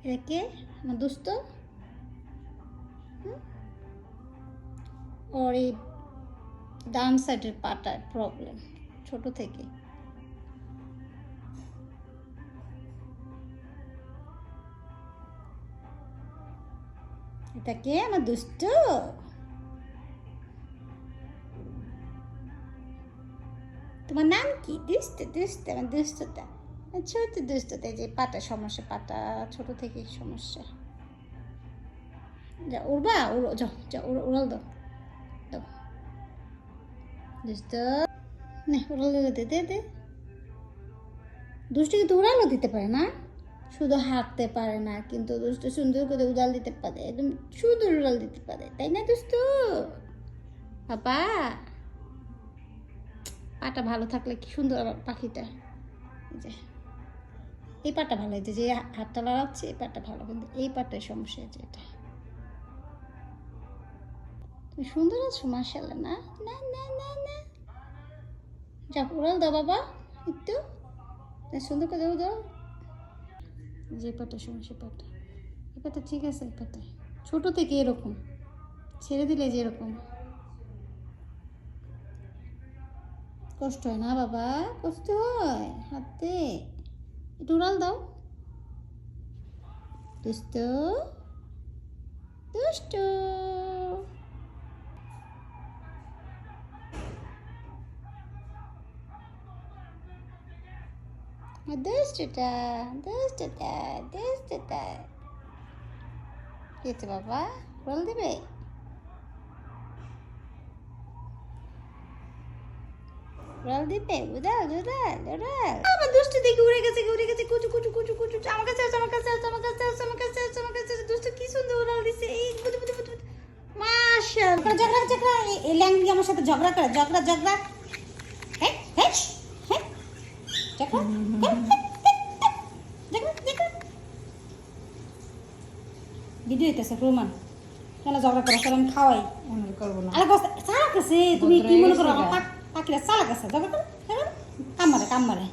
এটা কে? আমার দোস্ত। ওর এই ডান সাইডের পাটায় প্রবলেম ছোট থেকে। এটা কে? আমার দুষ্ট। তোমার নাম কি? দুষ্ট দুষ্ট আমার দুষ্টতা, ছোট দুষ্টতা। যে পাটা সমস্যা, পাটা ছোট থেকে সমস্যা। যা উড়বা, উড়ো, যাও যাও, উড়াল দাও দাও। দুষ্ট নে, উড়াল দে দে দে। দুষ্টু কিন্তু উড়ালও দিতে পারে না, শুধু হাঁটতে পারে না, কিন্তু দুষ্টু সুন্দর করে উড়াল দিতে পারে, একদম সুন্দর উড়াল দিতে পারে, তাই না দুষ্টু? বাবা পাটা ভালো থাকলে কি সুন্দর আবার পাখিটা। এই যে এই পাটা ভালো, হয়েছে যে হাতটা লাগাচ্ছে এই পাটা ভালো, কিন্তু এই পাটায় সমস্যা হয়েছে। এটা তুমি সুন্দর আছো মাশাআল্লাহ। না না না না না, যা উড়াল দাও বাবা একটু, সুন্দর করে দাও দাও। যে পাটা সমস্যা পাটা, এই পাটা ঠিক আছে। এই পাটায় ছোটো থেকে এরকম, ছেড়ে দিলে যে এরকম কষ্ট হয় না বাবা? কষ্ট হয় হাতে, একটু উড়াল দাও। দুষ্ট দুষ্ট দুষ্টটা দুষ্টটা দুষ্টটা। কি হচ্ছে বাবা? উড়াল দিবে? উড়াল দিবে? উড়াল উড়াল উড়াল। আমার দুষ্টু দেখে উড়ে গেছে, উড়ে গেছে। কুচু কুচু কুচু কুচু, আমার কাছে আসো, আমার কাছে আসো, আমার কাছে আসো, আমার কাছে আসো, আমার কাছে আসো। দুষ্টু কি সুন্দর উড়াল দিছে। এই বুদু বুদু বুদু। মাশাআল্লাহ। ঝগড়া ঝগড়া, এই ল্যাংড়ি আমার সাথে ঝগড়া করে, ঝগড়া ঝগড়া। হ্যাঁ হ্যাঁ হ্যাঁ, ঝগড়া ঝগড়া। ভিডিও হইতেছে প্রমাণ, কেন ঝগড়া করো? চলো আমি খাওয়াই। করবো না। আরে চালাক আছে, তুমি কি মনে করো? আমার পাখিরা চালাক আছে, ঝগড়া করো কাম মারে কাম মারে।